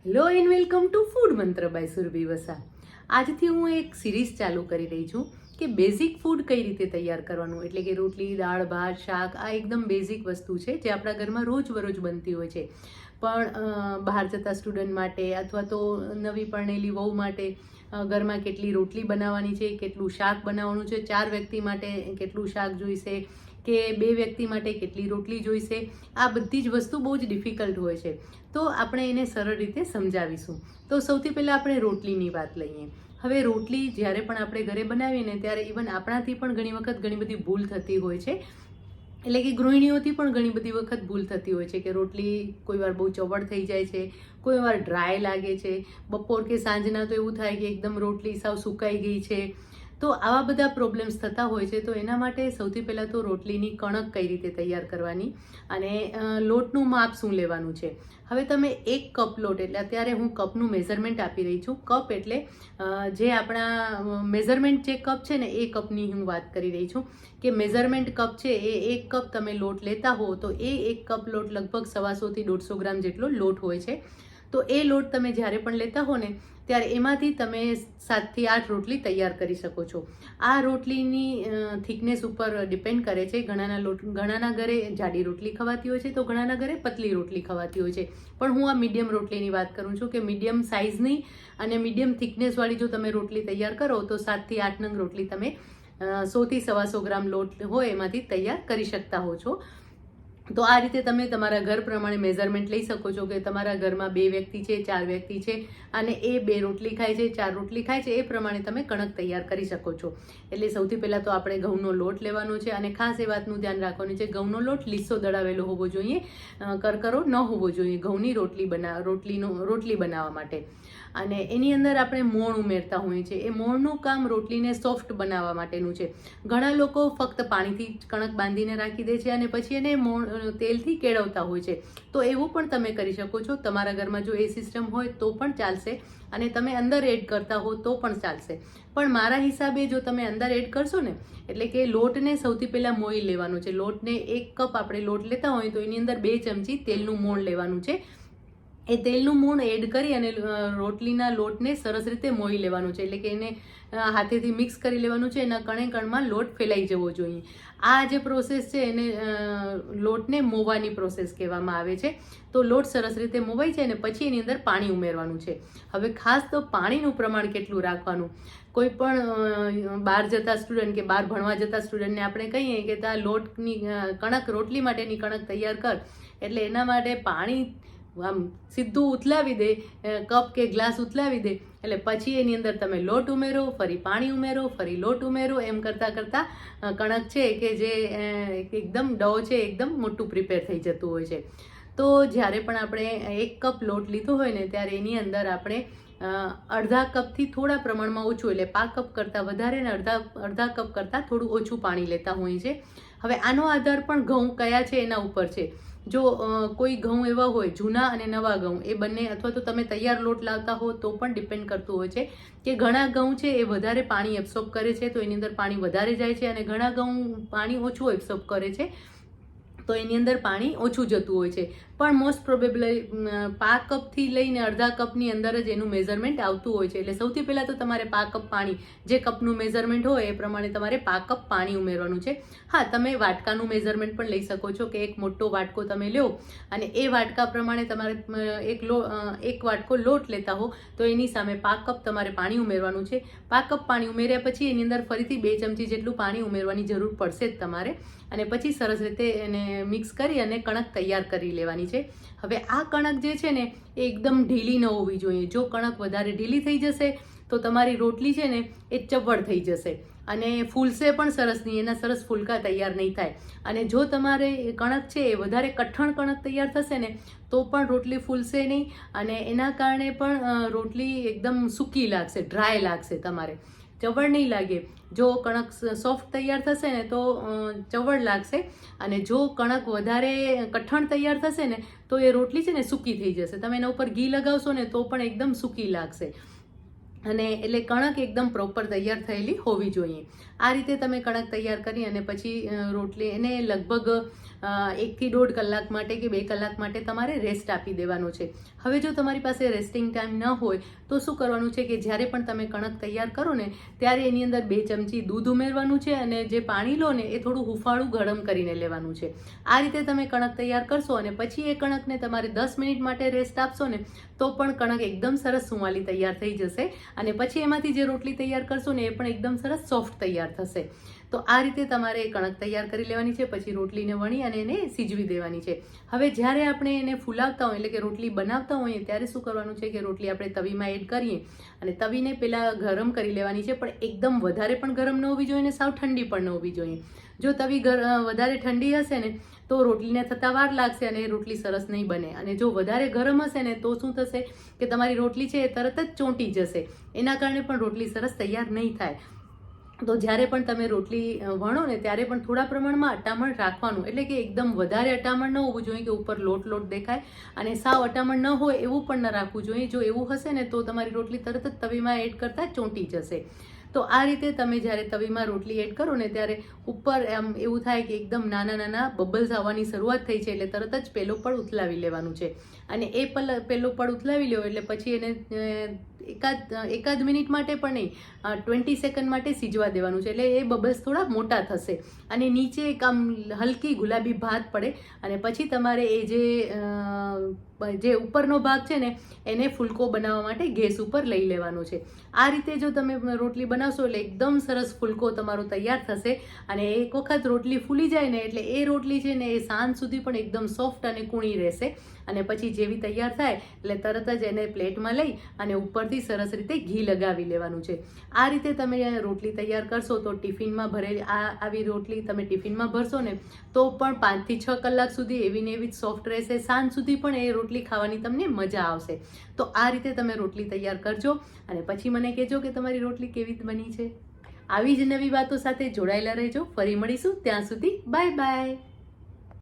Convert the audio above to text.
Hello and welcome to food મંત્ર by Surabhi Vasa. આજથી હું એક સિરીઝ ચાલુ કરી રહી છું કે બેઝિક ફૂડ કઈ રીતે તૈયાર કરવાનું, એટલે કે રોટલી, દાળ, ભાત, શાક આ એકદમ બેઝિક વસ્તુ છે જે આપણા ઘરમાં રોજબરોજ બનતી હોય છે. પણ બહાર જતા સ્ટુડન્ટ માટે અથવા તો નવી પરણેલી વહુ માટે ઘરમાં કેટલી રોટલી બનાવવાની છે, કેટલું શાક બનાવવાનું છે, 4 વ્યક્તિ માટે કેટલું શાક જોઈશે કે 2 વ્યક્તિ માટે કેટલી રોટલી જોઈશે, આ બધી જ વસ્તુ બહુ જ ડિફિકલ્ટ હોય છે. તો આપણે એને સરળ રીતે સમજાવીશું. તો સૌથી પહેલાં આપણે રોટલીની વાત લઈએ. હવે રોટલી જ્યારે પણ આપણે ઘરે બનાવીએ ને ત્યારે ઇવન આપણાથી પણ ઘણી વખત ઘણી બધી ભૂલ થતી હોય છે, એટલે કે ગૃહિણીઓથી પણ ઘણી બધી વખત ભૂલ થતી હોય છે કે રોટલી કોઈ વાર બહુ ચવડ થઈ જાય છે, કોઈ વાર ડ્રાય લાગે છે, બપોર કે સાંજના તો એવું થાય કે એકદમ રોટલી સાવ સુકાઈ ગઈ છે. તો આવા બધા પ્રોબ્લેમ્સ થતા હોય છે. તો એના માટે સૌથી પહેલાં તો રોટલીની કણક કઈ રીતે તૈયાર કરવાની અને લોટનું માપ શું લેવાનું છે. હવે તમે 1 કપ લોટ, એટલે અત્યારે હું કપનું મેઝરમેન્ટ આપી રહી છું. કપ એટલે જે આપણા મેઝરમેન્ટ જે કપ છે ને એ કપની હું વાત કરી રહી છું કે મેઝરમેન્ટ કપ છે એ 1 કપ તમે લોટ લેતા હો તો એ 1 કપ લોટ લગભગ 150 થી 150 ગ્રામ જેટલો લોટ હોય છે. તો એ લોટ તમે જ્યારે પણ લેતા હો ને ત્યારે એમાંથી તમે 7 થી 8 રોટલી તૈયાર કરી શકો છો. આ રોટલીની થિકનેસ ઉપર ડિપેન્ડ કરે છે. ઘણાના ઘરે જાડી રોટલી ખવાતી હોય છે તો ઘણાના ઘરે પતલી રોટલી ખવાતી હોય છે. પણ હું આ મીડિયમ રોટલીની વાત કરું છું કે મીડિયમ સાઇઝની અને મીડિયમ થિકનેસવાળી જો તમે રોટલી તૈયાર કરો તો 7 થી 8 નંગ રોટલી તમે 100 થી 125 ગ્રામ લોટ હોય એમાંથી તૈયાર કરી શકતા હો છો. તો આ રીતે તમે તમારા ઘર પ્રમાણે મેઝરમેન્ટ લઈ શકો છો કે તમારા ઘરમાં 2 વ્યક્તિ છે, 4 વ્યક્તિ છે અને એ 2 રોટલી ખાય છે, 4 રોટલી ખાય છે, એ પ્રમાણે તમે કણક તૈયાર કરી શકો છો. એટલે સૌથી પહેલાં તો આપણે ઘઉંનો લોટ લેવાનો છે અને ખાસ એ વાતનું ધ્યાન રાખવાનું છે, ઘઉંનો લોટ લીસો દળાવેલો હોવો જોઈએ, કરકરો ન હોવો જોઈએ ઘઉંની રોટલી બનાવવા માટે. અને એની અંદર આપણે મોણ ઉમેરતા હોઈએ છીએ. એ મોણનું કામ રોટલીને સોફ્ટ બનાવવા માટેનું છે. ઘણા લોકો ફક્ત પાણીથી કણક બાંધીને રાખી દે છે અને પછી એને તેલથી કેળવતા હોય છે. તો એવું પણ તમે કરી શકો છો. તમારા ઘરમાં જો એ સિસ્ટમ હોય તો પણ ચાલશે અને તમે અંદર એડ કરતા હો તો પણ ચાલશે. પણ મારા હિસાબે જો તમે અંદર એડ કરશો ને, એટલે કે લોટને સૌથી પહેલાં મોઈ લેવાનો છે. લોટને 1 કપ આપણે લોટ લેતા હોય તો એની અંદર 2 ચમચી તેલનું મોણ લેવાનું છે. એ તેલનું મોણ એડ કરી અને રોટલીના લોટને સરસ રીતે મોઈ લેવાનું છે, એટલે કે એને હાથેથી મિક્સ કરી લેવાનું છે. એના કણે કણમાં લોટ ફેલાઈ જવો જોઈએ. આ જે પ્રોસેસ છે એને લોટને મોવાની પ્રોસેસ કહેવામાં આવે છે. તો લોટ સરસ રીતે મોવાઈ જાય ને પછી એની અંદર પાણી ઉમેરવાનું છે. હવે ખાસ તો પાણીનું પ્રમાણ કેટલું રાખવાનું. કોઈ પણ બહાર જતા સ્ટુડન્ટ કે બહાર ભણવા જતા સ્ટુડન્ટને આપણે કહીએ કે તા લોટની કણક, રોટલી માટેની કણક તૈયાર કર, એટલે એના માટે પાણી આમ સીધું ઉથલાવી દે, કપ કે ગ્લાસ ઉથલાવી દે, એટલે પછી એની અંદર તમે લોટ ઉમેરો, ફરી પાણી ઉમેરો, ફરી લોટ ઉમેરો, એમ કરતાં કરતાં કણક છે કે જે એકદમ ડો છે એકદમ મોટું પ્રિપેર થઈ જતું હોય છે. તો જ્યારે પણ આપણે 1 કપ લોટ લીધો હોય ને ત્યારે એની અંદર આપણે અડધા કપથી થોડા પ્રમાણમાં ઓછું, એટલે 5 કપ કરતાં વધારે ને અડધા કપ કરતાં થોડું ઓછું પાણી લેતા હોઈએ છે. હવે આનો આધાર પણ ઘઉં કયા છે એના ઉપર છે. જો કોઈ ઘઉં એવા હોય જૂના અને નવા ઘઉં એ બંને, અથવા તો તમે તૈયાર લોટ લાવતા હો તો પણ ડિપેન્ડ કરતું હોય છે કે ઘણા ઘઉં છે એ વધારે પાણી એબ્સોર્બ કરે છે તો એની અંદર પાણી વધારે જાય છે અને ઘણા ઘઉં પાણી ઓછું એબ્સોર્બ કરે છે તો એની અંદર પાણી ઓછું જતું હોય છે. પણ મોસ્ટ પ્રોબેબલી 5 કપથી લઈને અડધા કપની અંદર જ એનું મેઝરમેન્ટ આવતું હોય છે. એટલે સૌથી પહેલાં તો તમારે 5 કપ પાણી, જે કપનું મેઝરમેન્ટ હોય એ પ્રમાણે તમારે 5 કપ પાણી ઉમેરવાનું છે. હા, તમે વાટકાનું મેઝરમેન્ટ પણ લઈ શકો છો કે એક મોટો વાટકો તમે લો અને એ વાટકા પ્રમાણે તમારે એક વાટકો લોટ લેતા હો તો એની સામે 5 કપ તમારે પાણી ઉમેરવાનું છે. 5 કપ પાણી ઉમેર્યા પછી એની અંદર ફરીથી 2 ચમચી જેટલું પાણી ઉમેરવાની જરૂર પડશે જ તમારે, અને પછી સરસ રીતે એને મિક્સ કરી અને કણક તૈયાર કરી લેવાની છે. હવે આ કણક જે છે ને એ એકદમ ઢીલી ન હોવી જોઈએ. જો કણક વધારે ઢીલી થઈ જશે તો તમારી રોટલી છે ને એ ચવડ થઈ જશે અને ફૂલશે પણ સરસ નહીં, એના સરસ ફૂલકા તૈયાર નહીં થાય. અને જો તમારે કણક છે એ વધારે કઠણ કણક તૈયાર થશે ને તો પણ રોટલી ફૂલશે નહીં અને એના કારણે પણ રોટલી એકદમ સૂકી લાગશે, ડ્રાય લાગશે, તમારે ચવડ નહીં લાગે. જો કણક સોફ્ટ તૈયાર થશે ને તો ચવડ લાગશે અને જો કણક વધારે કઠણ તૈયાર થશે ને તો એ રોટલી છે ને સૂકી થઈ જશે. તમે એના ઉપર ઘી લગાવશો ને તો પણ એકદમ સૂકી લાગશે. અને એટલે કણક એકદમ પ્રોપર તૈયાર થયેલી હોવી જોઈએ. આ રીતે તમે કણક તૈયાર કરી અને પછી રોટલી એને લગભગ 1 થી 1.5 કલાક માટે કે 2 કલાક માટે તમારે રેસ્ટ આપી દેવાનો છે. હવે જો તમારી પાસે રેસ્ટિંગ ટાઈમ ન હોય તો શું કરવાનું છે કે જ્યારે પણ તમે કણક તૈયાર કરો ને ત્યારે એની અંદર 2 ચમચી દૂધ ઉમેરવાનું છે અને જે પાણી લો ને એ થોડું હુંફાળું ગરમ કરીને લેવાનું છે. આ રીતે તમે કણક તૈયાર કરશો અને પછી એ કણકને તમારે 10 મિનિટ માટે રેસ્ટ આપશો ને તો પણ કણક એકદમ સરસ સુવાળી તૈયાર થઈ જશે અને પછી એમાંથી જે રોટલી તૈયાર કરશો ને એ પણ એકદમ સરસ સોફ્ટ તૈયાર થશે. તો આ રીતે તમારે કણક તૈયાર કરી લેવાની છે. પછી રોટલીને વણી અને એને સીજવી દેવાની છે. હવે જ્યારે આપણે એને ફૂલાવતા હોય એટલે કે રોટલી બનાવતા હોઈએ ત્યારે શું કરવાનું છે કે રોટલી આપણે તવીમાં એડ કરીએ અને તવીને પહેલાં ગરમ કરી લેવાની છે, પણ એકદમ વધારે પણ ગરમ ન હોવી જોઈએ ને સાવ ઠંડી પણ ન હોવી જોઈએ. જો તવી વધારે ઠંડી હશે ને તો રોટલીને થતાં વાર લાગશે અને એ રોટલી સરસ નહીં બને. અને જો વધારે ગરમ હશે ને તો શું થશે કે તમારી રોટલી છે એ તરત જ ચોંટી જશે. એના કારણે પણ રોટલી સરસ તૈયાર નહીં થાય. તો જ્યારે પણ તમે રોટલી વણો ને ત્યારે પણ થોડા પ્રમાણમાં અટામણ રાખવાનું, એટલે કે એકદમ વધારે અટામણ ન હોવું જોઈએ કે ઉપર લોટ દેખાય અને સાવ અટામણ ન હોય એવું પણ ન રાખવું જોઈએ. જો એવું હશે ને તો તમારી રોટલી તરત જ તવીમાં એડ કરતાં ચોંટી જશે. તો આ રીતે તમે જ્યારે તવીમાં રોટલી એડ કરો ને ત્યારે ઉપર એમ એવું થાય કે એકદમ નાના નાના બબલ્સ આવવાની શરૂઆત થઈ છે એટલે તરત જ પેલો પડ ઉથલાવી લેવાનું છે. અને એ પેલો પડ ઉથલાવી લ્યો એટલે પછી એને એકાદ મિનિટ માટે પણ નહીં, 20 સેકન્ડ માટે સીજવા દેવાનું છે. એટલે એ બબલ્સ થોડા મોટા થશે અને નીચે એક આમ હલકી ગુલાબી ભાત પડે અને પછી તમારે એ જે ઉપરનો ભાગ છે ને એને ફૂલકો બનાવવા માટે ગેસ ઉપર લઈ લેવાનો છે. આ રીતે જો તમે રોટલી બનાવશો એટલે એકદમ સરસ ફૂલકો તમારો તૈયાર થશે. અને એક વખત રોટલી ફૂલી જાય ને એટલે એ રોટલી છે ને એ સાંજ સુધી પણ એકદમ સોફ્ટ અને કૂણી રહેશે. અને પછી જેવી તૈયાર થાય એટલે તરત જ એને પ્લેટમાં લઈ અને ઉપરથી સરસ રીતે ઘી લગાવી લેવાનું છે. આ રીતે તમે રોટલી તૈયાર કરશો તો ટિફિનમાં ભરેલી આવી રોટલી તમે ટિફિનમાં ભરશો ને તો પણ 5 થી 6 કલાક સુધી એવી ને એવી જ સોફ્ટ રહેશે. સાંજ સુધી પણ એ રોટલી ખાવાની તમને મજા આવશે. તો આ રીતે તમે રોટલી તૈયાર કરજો અને પછી મને કહેજો કે તમારી રોટલી કેવી બની છે. આવી જ નવી વાતો સાથે જોડાયેલા રહેજો. ફરી મળીશું. ત્યાં સુધી બાય બાય.